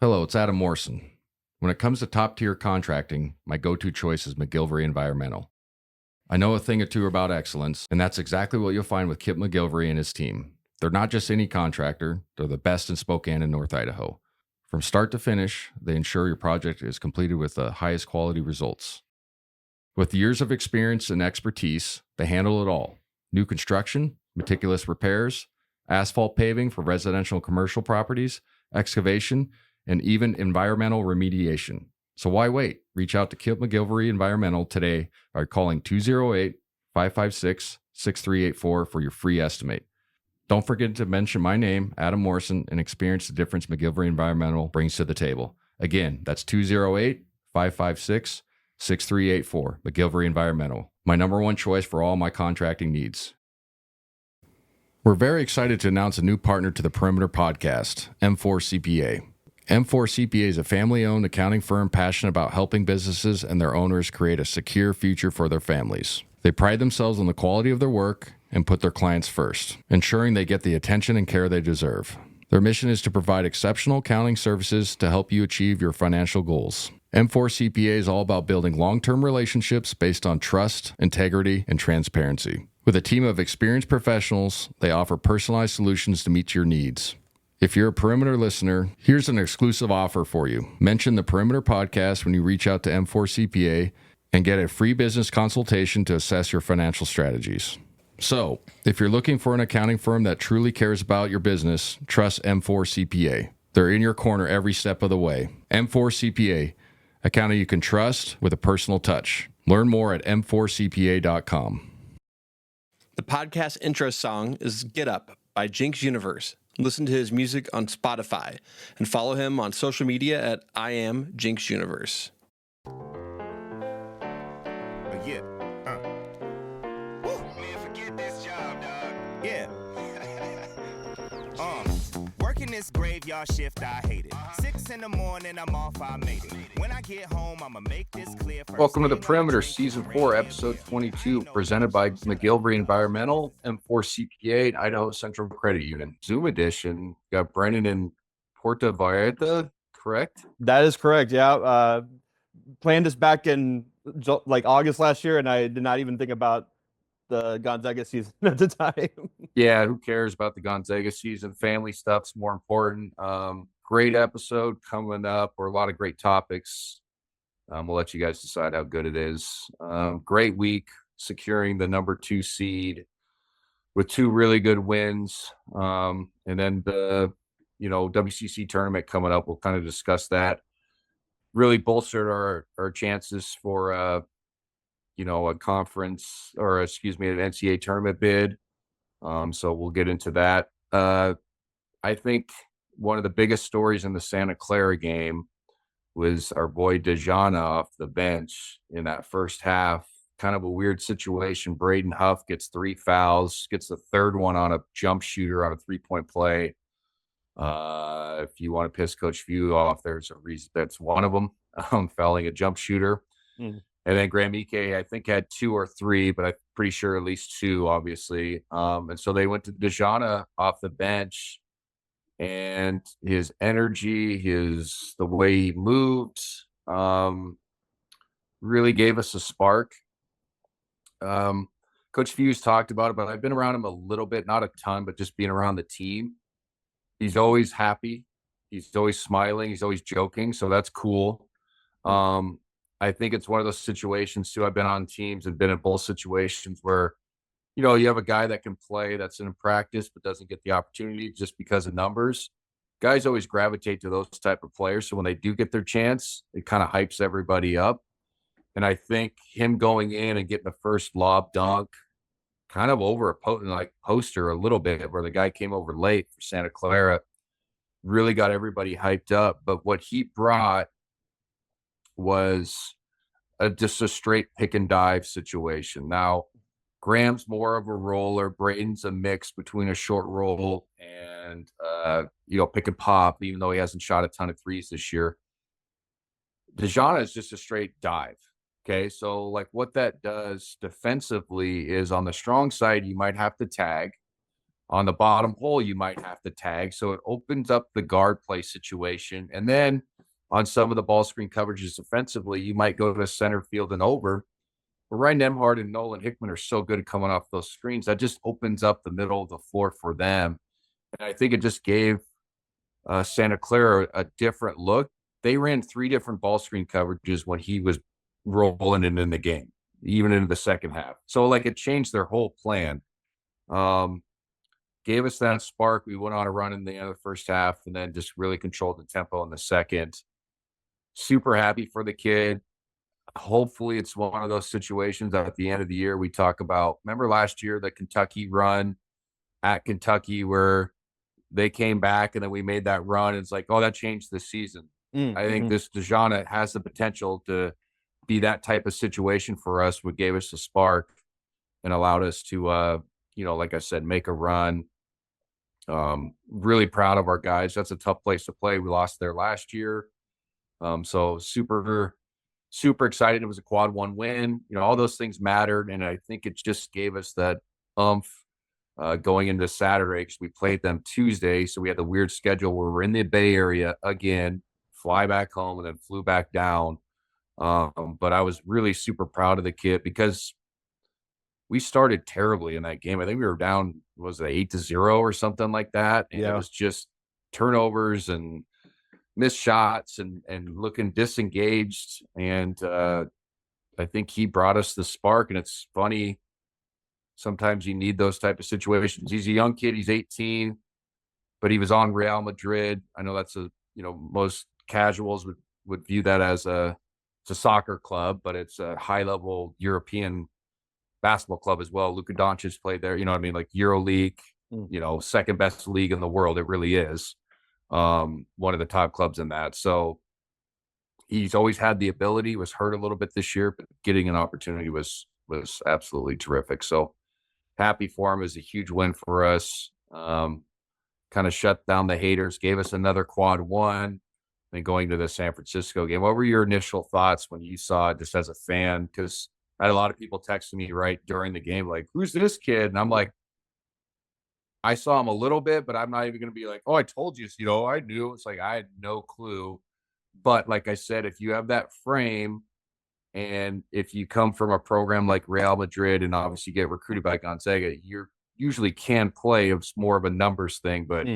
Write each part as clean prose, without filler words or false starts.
Hello, it's Adam Morrison. When it comes to top-tier contracting, my go-to choice is McGilvery Environmental. I know a thing or two about excellence, and that's exactly what you'll find with Kip McGilvery and his team. They're not just any contractor, they're the best in Spokane and North Idaho. From start to finish, they ensure your project is completed with the highest quality results. With years of experience and expertise, they handle it all. New construction, meticulous repairs, asphalt paving for residential and commercial properties, excavation, and even environmental remediation. So why wait? Reach out to Kip McGilvery Environmental today by calling 208-556-6384 for your free estimate. Don't forget to mention my name, Adam Morrison, and experience the difference McGilvery Environmental brings to the table. Again, that's 208-556-6384, McGilvery Environmental, my number one choice for all my contracting needs. We're very excited to announce a new partner to the Perimeter Podcast, M4 CPA. M4 CPA is a family-owned accounting firm passionate about helping businesses and their owners create a secure future for their families. They pride themselves on the quality of their work and put their clients first, ensuring they get the attention and care they deserve. Their mission is to provide exceptional accounting services to help you achieve your financial goals. M4 CPA is all about building long-term relationships based on trust, integrity, and transparency. With a team of experienced professionals, they offer personalized solutions to meet your needs. If you're a Perimeter listener, here's an exclusive offer for you. Mention the Perimeter Podcast when you reach out to M4 CPA and get a free business consultation to assess your financial strategies. So, if you're looking for an accounting firm that truly cares about your business, trust M4 CPA. They're in your corner every step of the way. M4 CPA, accounting you can trust with a personal touch. Learn more at m4cpa.com. The podcast intro song is Get Up by Jinx Universe. Listen to his music on Spotify and follow him on social media at I am Jinx Universe. Yeah. Man, forget this job, dog. Yeah. Working this graveyard shift, I hate it. 6 in the morning, I'm off, I made it. When I get home, I'ma make this clear. Welcome to the Perimeter Season 4, Episode 22, presented by McGilvery Environmental, M4 CPA, and Idaho Central Credit Union. Zoom edition. Got Brennan in Puerto Vallarta, correct? That is correct, yeah. Planned this back in like August last year, and I did not even think about the Gonzaga season at the time. Yeah, who cares about the Gonzaga season? Family stuff's more important. Great episode coming up, or a lot of great topics. We'll let you guys decide how good it is. Great week securing the number 2 seed with 2 really good wins. And then the, WCC tournament coming up. We'll kind of discuss that. Really bolstered our chances for, a conference or an NCAA tournament bid. So we'll get into that. I think one of the biggest stories in the Santa Clara game was our boy Diagne off the bench in that first half. Kind of a weird situation. Braden Huff gets 3 fouls, gets the third one on a jump shooter on a 3-point play. If you want to piss Coach Few off, there's a reason that's one of them, fouling a jump shooter. And then Graham Ike, I think, had 2 or 3, but I'm pretty sure at least 2, obviously. And so they went to Diagne off the bench. And his energy, the way he moved, really gave us a spark. Coach Few's talked about it, but I've been around him a little bit, not a ton, but just being around the team. He's always happy. He's always smiling. He's always joking. So that's cool. I think it's one of those situations, too. I've been on teams and been in both situations where, you have a guy that can play that's in practice but doesn't get the opportunity just because of numbers. Guys always gravitate to those type of players. So when they do get their chance, it kind of hypes everybody up. And I think him going in and getting the first lob dunk kind of over a poster a little bit, where the guy came over late for Santa Clara, really got everybody hyped up. But what he brought was just a straight pick and dive situation. Now, Graham's more of a roller. Braden's a mix between a short roll and, pick and pop, even though he hasn't shot a ton of threes this year. Diagne is just a straight dive. Okay, so like what that does defensively is on the strong side, you might have to tag. On the bottom hole, you might have to tag. So it opens up the guard play situation. And then on some of the ball screen coverages offensively, you might go to center field and over. But Ryan Nembhard and Nolan Hickman are so good at coming off those screens. That just opens up the middle of the floor for them. And I think it just gave Santa Clara a different look. They ran 3 different ball screen coverages when he was rolling it in the game, even into the second half. So like it changed their whole plan. Gave us that spark. We went on a run in the end of the first half and then just really controlled the tempo in the second. Super happy for the kid. Hopefully it's one of those situations that at the end of the year we talk about. Remember last year, the Kentucky run at Kentucky where they came back and then we made that run. It's like, oh, that changed the season. I think this Diagne has the potential to be that type of situation for us, what gave us a spark and allowed us to, like I said, make a run. Really proud of our guys. That's a tough place to play. We lost there last year. So super excited. It was a quad 1 win. All those things mattered. And I think it just gave us that going into Saturday because we played them Tuesday. So we had the weird schedule where we're in the Bay Area again, fly back home and then flew back down. But I was really super proud of the kid because we started terribly in that game. I think we were down, was it 8-0 or something like that? And it was just turnovers and missed shots and looking disengaged. And I think he brought us the spark. And it's funny, sometimes you need those type of situations. He's a young kid. He's 18, but he was on Real Madrid. I know that's most casuals would view that as it's a soccer club, but it's a high level European basketball club as well. Luka Doncic played there, like EuroLeague, second best league in the world. It really is one of the top clubs in that. So he's always had the ability, was hurt a little bit this year, but getting an opportunity was absolutely terrific. So happy for him. It was a huge win for us. Kind of shut down the haters, gave us another quad 1. Then going to the San Francisco game, what were your initial thoughts when you saw it just as a fan? Because I had a lot of people texting me right during the game, like, who's this kid? And I'm like, I saw him a little bit, but I'm not even going to be like, oh, I told you, I knew. It's like, I had no clue. But like I said, if you have that frame and if you come from a program like Real Madrid and obviously get recruited by Gonzaga, you usually can play. It's more of a numbers thing, but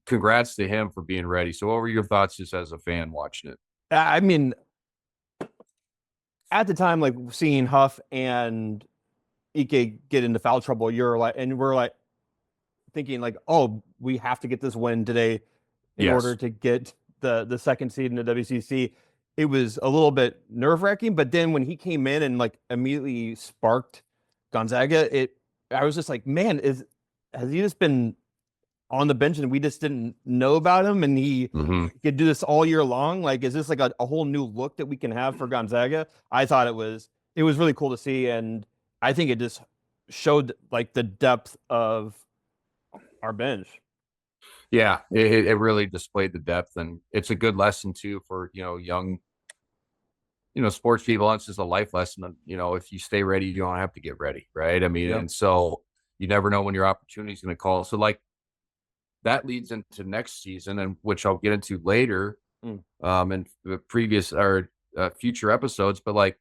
congrats to him for being ready. So what were your thoughts just as a fan watching it? I mean, at the time, like seeing Huff and Ike get into foul trouble, we're like thinking like, oh, we have to get this win today in order to get the second seed in the WCC. It was a little bit nerve-wracking, but then when he came in and like immediately sparked Gonzaga, I was just like, man, has he just been on the bench and we just didn't know about him and he could do this all year long? Like, is this like a whole new look that we can have for Gonzaga? I thought it was really cool to see. And I think it just showed like the depth of our bench. Yeah, it really displayed the depth, and it's a good lesson too for, young, sports people. It's just a life lesson. If you stay ready, you don't have to get ready. Right. I mean, and so you never know when your opportunity is going to call. So like, that leads into next season, and which I'll get into later in the previous or future episodes. But like,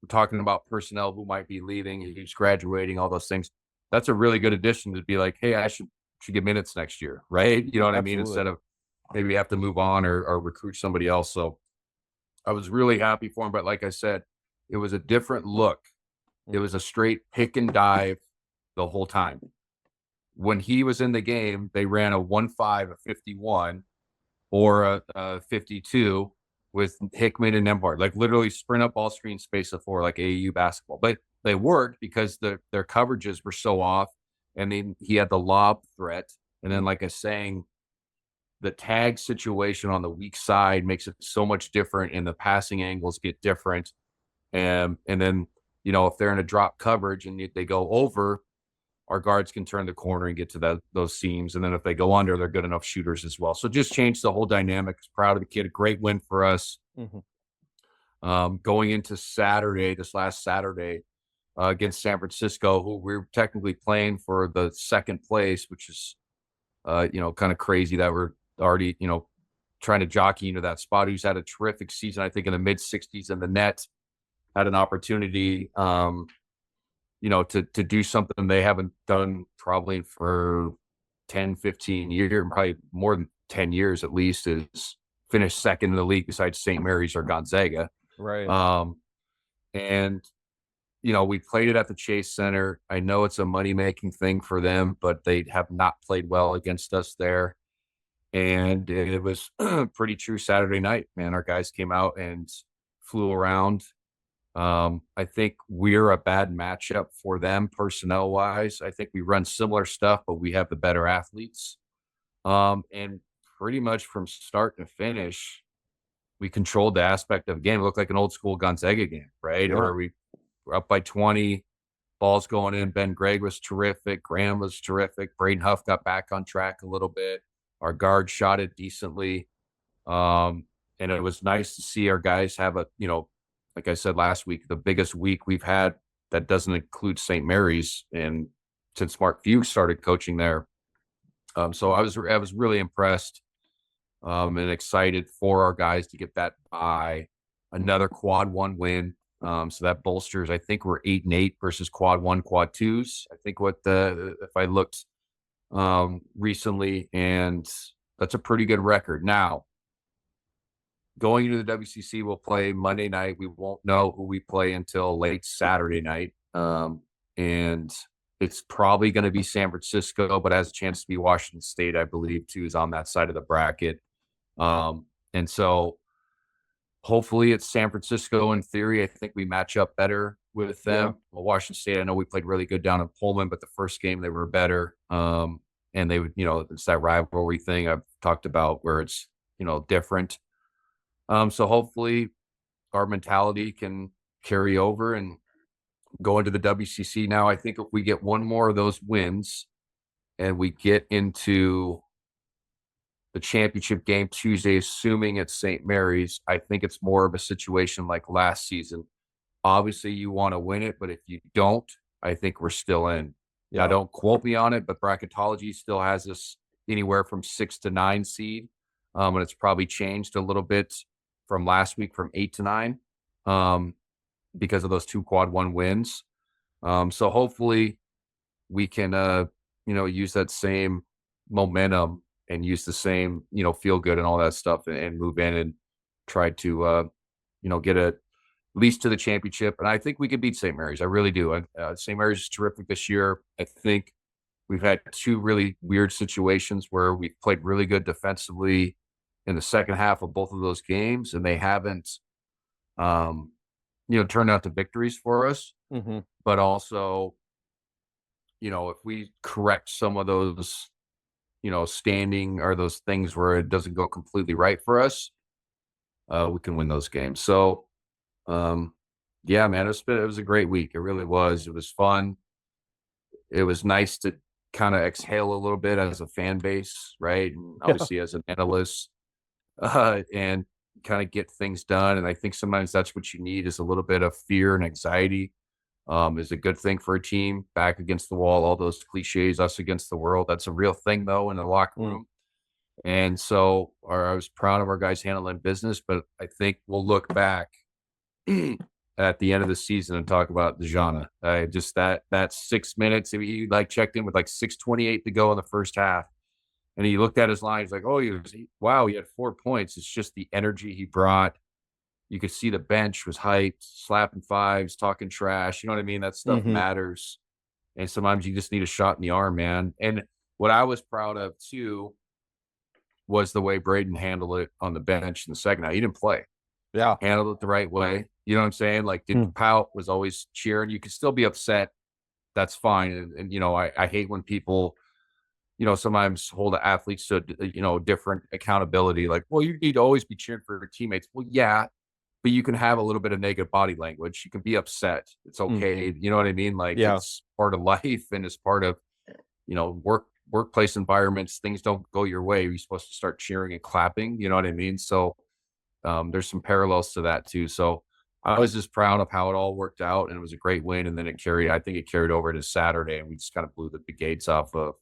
we're talking about personnel who might be leaving, who's graduating, all those things. That's a really good addition to be like, hey, I should get minutes next year, right? You know what I mean? Instead of maybe have to move on or recruit somebody else. So I was really happy for him. But like I said, it was a different look. It was a straight pick and dive the whole time. When he was in the game, they ran a 1-5, a 51, or a 52 with Hickman and Nembhard, like literally sprint up ball screen, space of 4, like AAU basketball. But they worked because their coverages were so off, and then he had the lob threat. And then, like I was saying, the tag situation on the weak side makes it so much different, and the passing angles get different. And then, if they're in a drop coverage and they go over, our guards can turn the corner and get to those seams. And then if they go under, they're good enough shooters as well. So just changed the whole dynamic. Proud of the kid. A great win for us. Going into Saturday, this last Saturday, against San Francisco, who we're technically playing for the second place, which is, kind of crazy that we're already, trying to jockey into that spot. Who's had a terrific season, I think, in the mid 60s in the net, had an opportunity, to do something they haven't done probably for 10, 15 years, probably more than 10 years at least, is finish second in the league besides St. Mary's or Gonzaga. Right. And we played it at the Chase Center. I know it's a money-making thing for them, but they have not played well against us there. And it was pretty true Saturday night, man. Our guys came out and flew around. I think we're a bad matchup for them personnel-wise. I think we run similar stuff, but we have the better athletes. And pretty much from start to finish, we controlled the aspect of the game. It looked like an old-school Gonzaga game, right? Yeah. Or we were up by 20, balls going in. Ben Gregg was terrific. Graham was terrific. Braden Huff got back on track a little bit. Our guard shot it decently. And it was nice to see our guys have like I said last week, the biggest week we've had that doesn't include St. Mary's and since Mark Fuchs started coaching there. So I was really impressed and excited for our guys to get that bye, another quad 1 win. So that bolsters, I think we're 8-8 versus quad 1, quad 2s. I think if I looked recently, and that's a pretty good record. Now, going into the WCC, we'll play Monday night. We won't know who we play until late Saturday night. And it's probably going to be San Francisco, but has a chance to be Washington State, I believe, too, is on that side of the bracket. And so hopefully it's San Francisco in theory. I think we match up better with them. Yeah. Well, Washington State, I know we played really good down in Pullman, but the first game they were better. And they would, it's that rivalry thing I've talked about where it's, different. So hopefully our mentality can carry over and go into the WCC. Now, I think if we get one more of those wins and we get into the championship game Tuesday, assuming it's St. Mary's, I think it's more of a situation like last season. Obviously, you want to win it, but if you don't, I think we're still in. Yeah. Now, don't quote me on it, but bracketology still has us anywhere from 6 to 9 seed. And it's probably changed a little bit from last week from 8 to 9 because of those 2 quad 1 wins. So hopefully we can, use that same momentum and use the same, feel good and all that stuff and move in and try to, get at least to the championship. And I think we could beat St. Mary's. I really do. St. Mary's is terrific this year. I think we've had 2 really weird situations where we've played really good defensively in the second half of both of those games, and they haven't, turned out to victories for us. Mm-hmm. But also, if we correct some of those, standing or those things where it doesn't go completely right for us, we can win those games. So, yeah, man, it was a great week. It really was. It was fun. It was nice to kind of exhale a little bit as a fan base, right? And obviously as an analyst, and kind of get things done. And I think sometimes that's what you need is a little bit of fear and anxiety. Is a good thing for a team. Back against the wall, all those cliches, us against the world. That's a real thing, though, in the locker room. And so I was proud of our guys handling business, but I think we'll look back at the end of the season and talk about Diagne. Just that 6 minutes, he checked in with 6:28 to go in the first half. And he looked at his line. He's like, oh, he had 4 points. It's just the energy he brought. You could see the bench was hyped, slapping fives, talking trash. You know what I mean? That stuff matters. And sometimes you just need a shot in the arm, man. And what I was proud of, too, was the way Braden handled it on the bench in the second half. He didn't play. Yeah. Handled it the right way. You know what I'm saying? Didn't pout, was always cheering. You could still be upset. That's fine. And I hate when people – sometimes hold the athletes to, different accountability. Well, you need to always be cheering for your teammates. Well, yeah, but you can have a little bit of negative body language. You can be upset. It's okay. You know what I mean? It's part of life and it's part of, workplace environments. Things don't go your way. You're supposed to start cheering and clapping. You know what I mean? So there's some parallels to that too. So I was just proud of how it all worked out, and it was a great win. And then I think it carried over to Saturday, and we just kind of blew the gates off of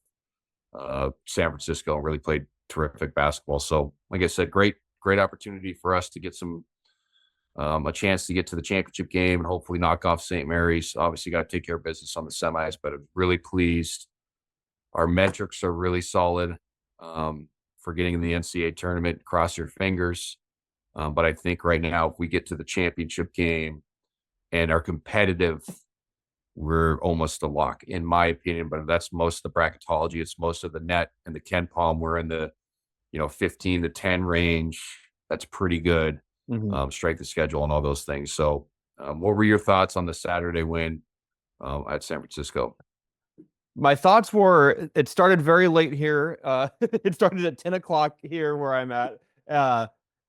San Francisco and really played terrific basketball. So, like I said, great opportunity for us to get a chance to get to the championship game and hopefully knock off St. Mary's. Obviously, got to take care of business on the semis, but I'm really pleased. Our metrics are really solid for getting in the NCAA tournament. Cross your fingers. But I think right now, if we get to the championship game and are competitive, we're almost a lock, in my opinion. But that's most of the bracketology. It's most of the net and the Ken Palm. We're in the 15 to 10 range. That's pretty good. Strength of schedule and all those things. So, what were your thoughts on the Saturday win at San Francisco? My thoughts were, it started very late here. It started at 10 o'clock here where I'm at.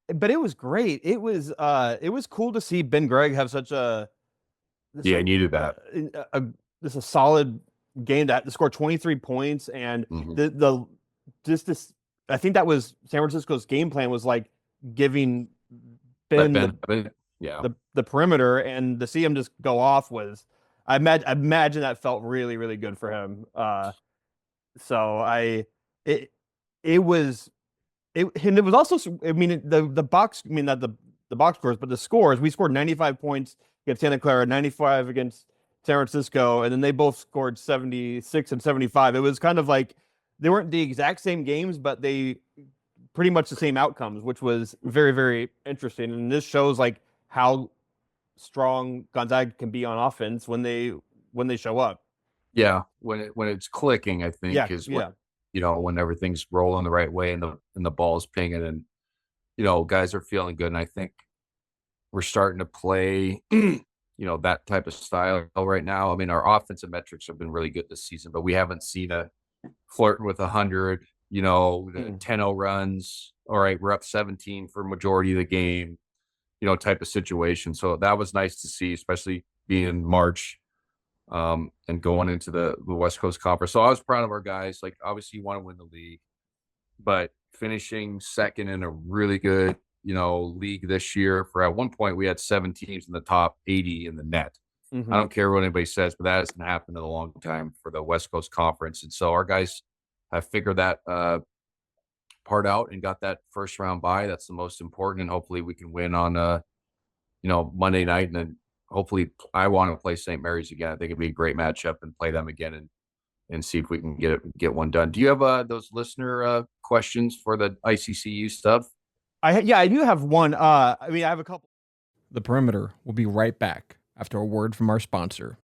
But it was great. It was cool to see Ben Gregg have such I needed that. This a solid game to score 23 points, and I think that was San Francisco's game plan, was like giving Ben the perimeter, and to see him just go off was, I imagine that felt really, really good for him. It was also, I mean, the box, I mean, not the box scores, but the scores, we scored 95 points against Santa Clara, 95 against San Francisco, and then they both scored 76 and 75. It was kind of like, they weren't the exact same games, but they pretty much the same outcomes, which was very, very interesting. And this shows like how strong Gonzaga can be on offense when they show up. Yeah, when it's clicking, I think is what, when everything's rolling the right way and the ball's pinging, and guys are feeling good. And I think we're starting to play that type of style right now. I mean, our offensive metrics have been really good this season, but we haven't seen a flirting with 100, 10-0 runs. All right, we're up 17 for majority of the game, type of situation. So that was nice to see, especially being March and going into the West Coast Conference. So I was proud of our guys. Like, obviously you want to win the league, but finishing second in a really good, league this year. For at one point we had 7 teams in the top 80 in the net. I don't care what anybody says, but that hasn't happened in a long time for the West Coast Conference. And so our guys have figured that part out and got that first round bye. That's the most important. And hopefully we can win on, Monday night. And then hopefully I want to play St. Mary's again. I think it'd be a great matchup and play them again and see if we can get one done. Do you have those listener questions for the ICCU stuff? I do have one. I have a couple. The Perimeter will be right back after a word from our sponsor.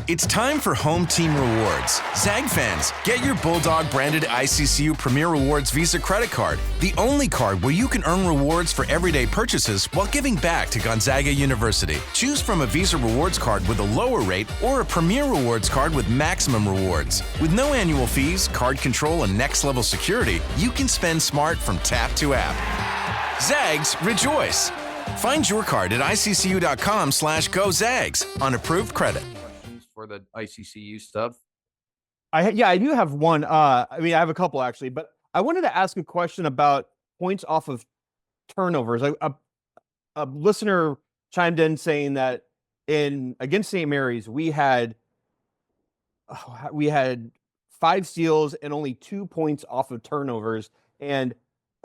It's time for Home Team Rewards. Zag fans, get your Bulldog branded ICCU Premier Rewards Visa credit card, the only card where you can earn rewards for everyday purchases while giving back to Gonzaga University. Choose from a Visa Rewards card with a lower rate or a Premier Rewards card with maximum rewards. With no annual fees, card control, and next-level security, you can spend smart from tap to app. Zags, rejoice! Find your card at iccu.com/gozags on approved credit. For the ICCU stuff? I do have one. I have a couple actually, but I wanted to ask a question about points off of turnovers. A listener chimed in saying that against St. Mary's, we had 5 steals and only 2 points off of turnovers. And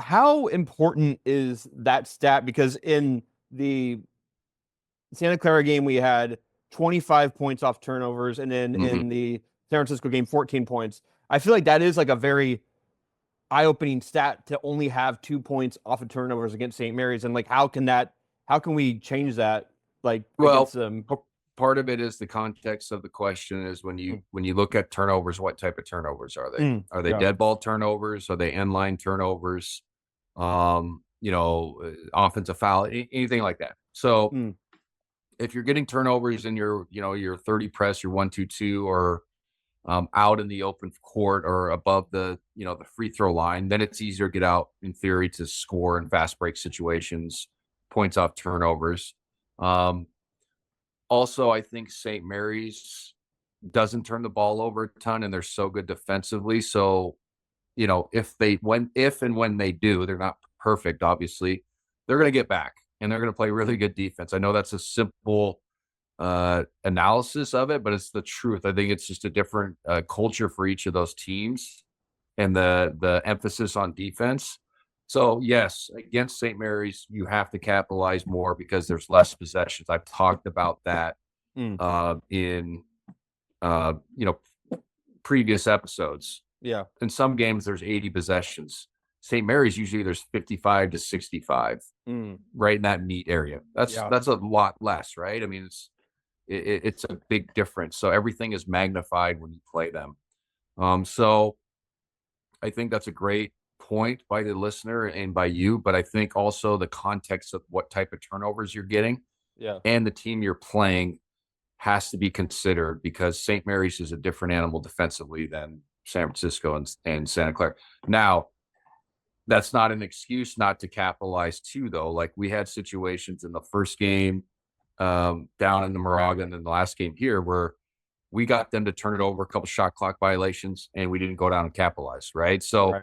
how important is that stat? Because in the Santa Clara game, we had 25 points off turnovers, and then in the San Francisco game, 14 points. I feel like that is like a very eye-opening stat to only have 2 points off of turnovers against St. Mary's. And like, how can we change that? Like, well, part of it is the context of the question is when you look at turnovers, what type of turnovers are they? Are they dead ball turnovers? Are they end-line turnovers? Offensive foul, anything like that. So if you're getting turnovers in your 30 press, your 1-2-2, or out in the open court or above the free throw line, then it's easier to get out in theory to score in fast break situations, points off turnovers. Also, I think St. Mary's doesn't turn the ball over a ton, and they're so good defensively. So, if and when they do, they're not perfect, obviously, they're going to get back. and they're going to play really good defense. I know that's a simple analysis of it, but it's the truth. I think it's just a different culture for each of those teams, and the emphasis on defense. So yes, against St. Mary's, you have to capitalize more because there's less possessions. I've talked about that in previous episodes. Yeah. In some games, there's 80 possessions. St. Mary's usually there's 55 to 65, right in that meat area. That's a lot less, right? I mean, it's a big difference. So everything is magnified when you play them. So I think that's a great point by the listener and by you, but I think also the context of what type of turnovers you're getting and the team you're playing has to be considered, because St. Mary's is a different animal defensively than San Francisco and Santa Clara. Now, that's not an excuse not to capitalize too, though. Like, we had situations in the first game down in the Moraga and then the last game here where we got them to turn it over, a couple shot clock violations, and we didn't go down and capitalize, right? So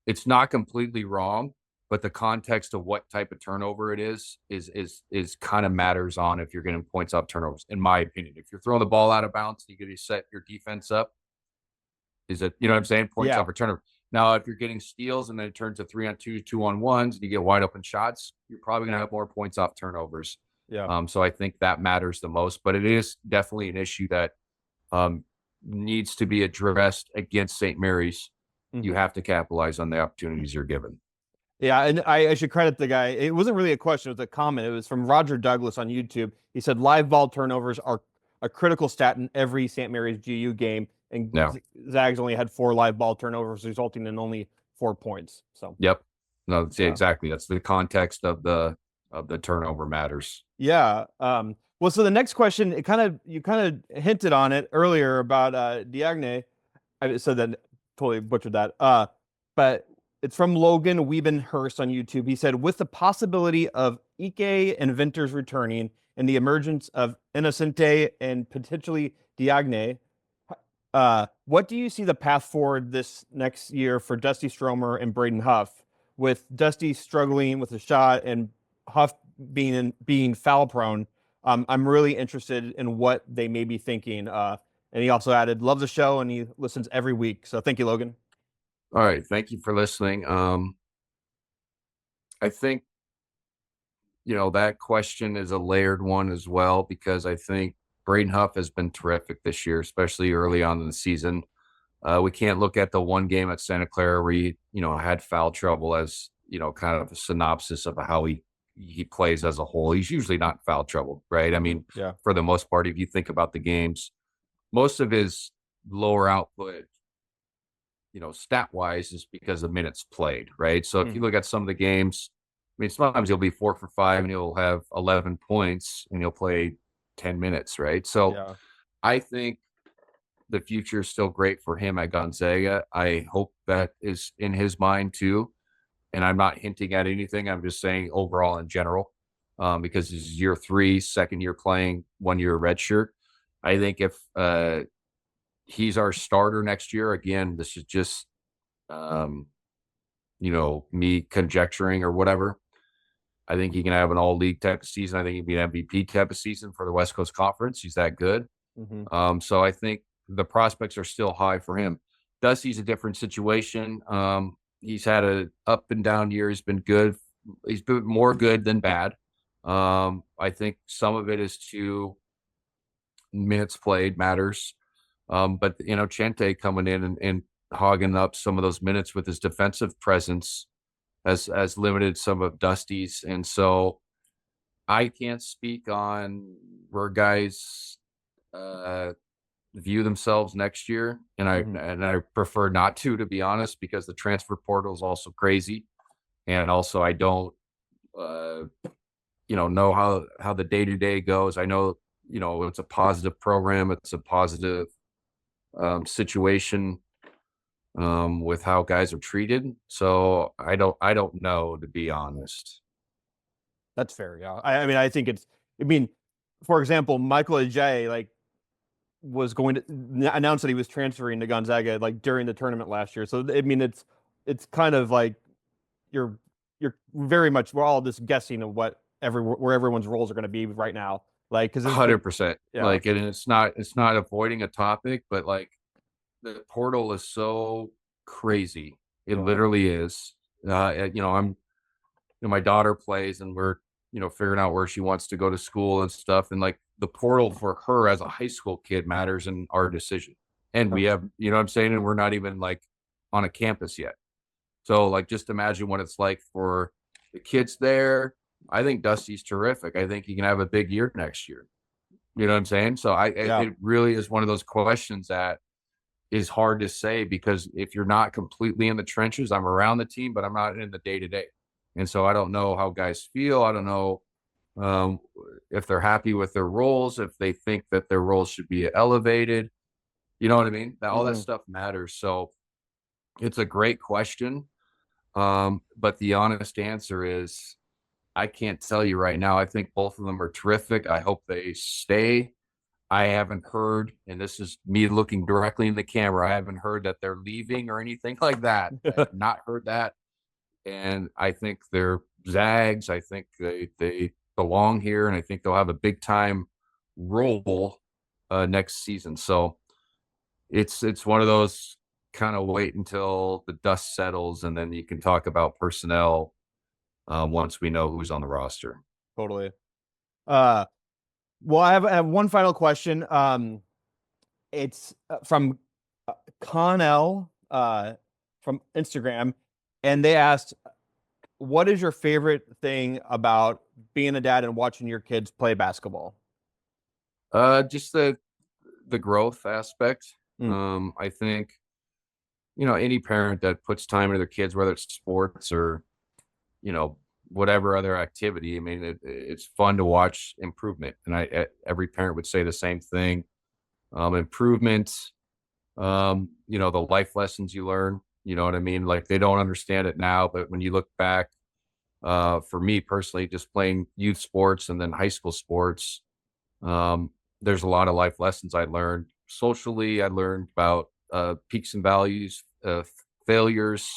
it's not completely wrong, but the context of what type of turnover it is kind of matters on if you're getting points off turnovers, in my opinion. If you're throwing the ball out of bounds, you got to set your defense up. Is it, you know what I'm saying? Points off a turnover. Now, if you're getting steals and then it turns to 3-on-2, 2-on-1s, and you get wide open shots, you're probably going to have more points off turnovers. Yeah. So I think that matters the most, but it is definitely an issue that needs to be addressed against St. Mary's. You have to capitalize on the opportunities you're given. Yeah, and I should credit the guy. It wasn't really a question, it was a comment. It was from Roger Douglas on YouTube. He said live ball turnovers are a critical stat in every St. Mary's GU game, and Zags only had 4 live ball turnovers, resulting in only 4 points. So exactly. That's the context of the turnover matters. Yeah. Well, so the next question, you kind of hinted on it earlier about Diagne. I said that, totally butchered that. But it's from Logan Wiebenhurst on YouTube. He said, with the possibility of Ike and Vinters returning and the emergence of Innocente and potentially Diagne, what do you see the path forward this next year for Dusty Stromer and Braden Huff, with Dusty struggling with a shot and Huff being foul prone? I'm really interested in what they may be thinking. And he also added, love the show, and he listens every week. So thank you, Logan. All right. Thank you for listening. I think, that question is a layered one as well, because I think Braden Huff has been terrific this year, especially early on in the season. We can't look at the one game at Santa Clara where he, had foul trouble as, kind of a synopsis of how he plays as a whole. He's usually not foul trouble, right? I mean, for the most part, if you think about the games, most of his lower output, stat wise, is because of minutes played, right? So if you look at some of the games, I mean, sometimes he'll be 4 for 5 and he'll have 11 points and he'll play 10 minutes, right? So I think the future is still great for him at Gonzaga. I hope that is in his mind too. And I'm not hinting at anything. I'm just saying overall in general, because this is year 3, second year playing, 1 year redshirt. I think if he's our starter next year, again, this is just, me conjecturing or whatever. I think he can have an all-league type of season. I think he'd be an MVP type of season for the West Coast Conference. He's that good. So I think the prospects are still high for him. Dusty's a different situation. He's had a up and down year. He's been good. He's been more good than bad. I think some of it is to minutes played matters. But Chente coming in and hogging up some of those minutes with his defensive presence has limited some of Dusty's. And so I can't speak on where guys view themselves next year. And I prefer not to be honest, because the transfer portal is also crazy. And also I don't, know how the day-to-day goes. I know, it's a positive program. It's a positive situation with how guys are treated. So I don't know, to be honest. That's fair. Yeah. I think for example, Michael Ajayi, was going to announce that he was transferring to Gonzaga, during the tournament last year. So, it's kind of like you're very much, we're all just guessing of what where everyone's roles are going to be right now. Like, because 100%. Yeah. Like, and it's not avoiding a topic, but like the portal is so crazy. It literally is. My daughter plays, and we're figuring out where she wants to go to school and stuff, and like the portal for her as a high school kid matters in our decision. And we have, what I'm saying, and we're not even like on a campus yet. So like, just imagine what it's like for the kids there. I think Dusty's terrific. I think he can have a big year next year. You know what I'm saying? So it really is one of those questions that is hard to say, because if you're not completely in the trenches, I'm around the team, but I'm not in the day-to-day. And so I don't know how guys feel. I don't know if they're happy with their roles, if they think that their roles should be elevated. You know what I mean? All that stuff matters. So it's a great question. But the honest answer is, I can't tell you right now. I think both of them are terrific. I hope they stay. I haven't heard, and this is me looking directly in the camera, I haven't heard that they're leaving or anything like that. I have not heard that. And I think they're Zags. I think they belong here, and I think they'll have a big time role next season. So it's one of those kind of wait until the dust settles, and then you can talk about personnel once we know who's on the roster. Totally. Well, I have one final question. It's from Connell from Instagram, and they asked, what is your favorite thing about being a dad and watching your kids play basketball? Just the growth aspect. I think, any parent that puts time into their kids, whether it's sports or, whatever other activity, I mean, it's fun to watch improvement. And every parent would say the same thing. Improvement, the life lessons you learn, you know what I mean? Like, they don't understand it now, but when you look back, for me personally, just playing youth sports and then high school sports, there's a lot of life lessons I learned. Socially, I learned about peaks and valleys, failures.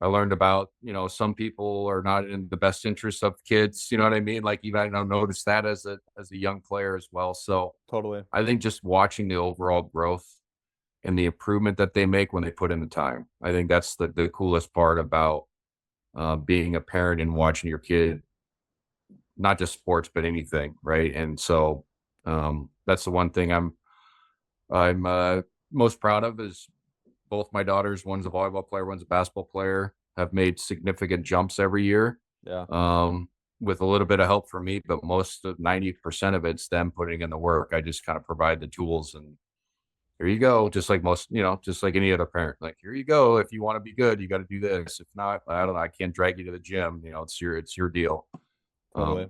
I learned about, some people are not in the best interest of kids. You know what I mean? Like, even I noticed that as a young player as well. So totally, I think just watching the overall growth and the improvement that they make when they put in the time, I think that's the coolest part about being a parent and watching your kid, not just sports, but anything. Right. And so that's the one thing I'm most proud of is both my daughters, one's a volleyball player, one's a basketball player, have made significant jumps every year. Yeah. With a little bit of help from me, but most of 90% of it's them putting in the work. I just kind of provide the tools, and here you go. Just like just like any other parent, like, here you go. If you want to be good, you got to do this. If not, I don't know. I can't drag you to the gym. It's your deal. Totally.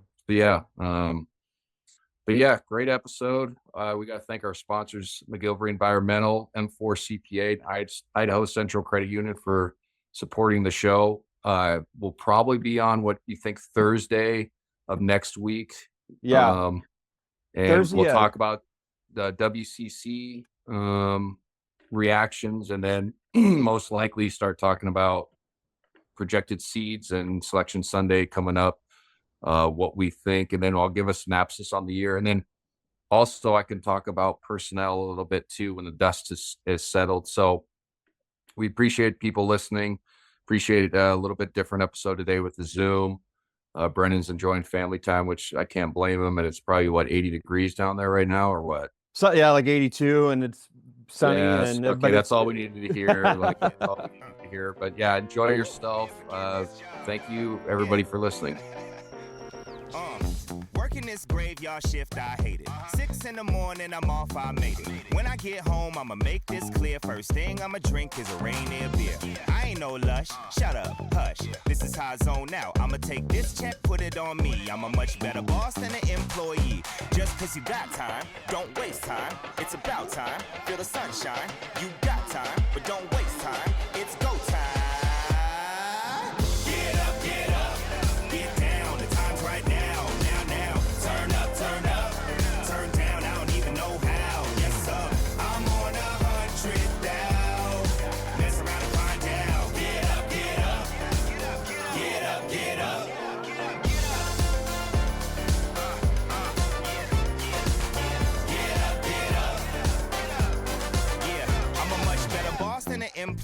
But yeah, great episode. We got to thank our sponsors, McGilvery Environmental, M4 CPA, and Idaho Central Credit Union for supporting the show. We'll probably be on what you think Thursday of next week. Yeah. And Thursday, we'll talk about the WCC reactions, and then most likely start talking about projected seeds and Selection Sunday coming up. What we think, and then I'll give a synopsis on the year, and then also I can talk about personnel a little bit too when the dust is settled. So we appreciate people listening. Appreciate a little bit different episode today with the Zoom. Brennan's enjoying family time, which I can't blame him. And it's probably 80 degrees down there right now, or what? So yeah, like 82, and it's sunny. Yes, and okay, that's all we needed to hear. That's all we needed to hear. But yeah, enjoy yourself. Thank you everybody for listening. Working this graveyard shift, I hate it. 6 in the morning, I'm off, I made it. When I get home, I'ma make this clear. First thing I'ma drink is a Rainier beer. I ain't no lush, shut up, hush. This is how I zone out. I'ma take this check, put it on me. I'm a much better boss than an employee. Just cause you got time, don't waste time. It's about time, feel the sunshine. You got time, but don't waste time. It's go time.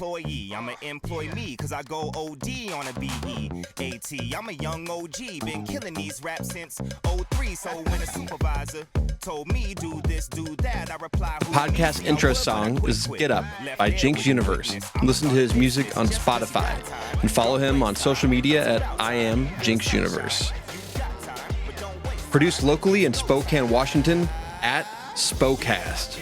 employee. I'ma employ me, cause I go OD on a BEAT. I'm a young OG, been killing these raps since 03. So when a supervisor told me do this, do that, I reply. Podcast intro song is Get Up by Jinx Universe. Listen to his music on Spotify and follow him on social media at I Am Jinx Universe. Produced locally in Spokane, Washington at Spocast.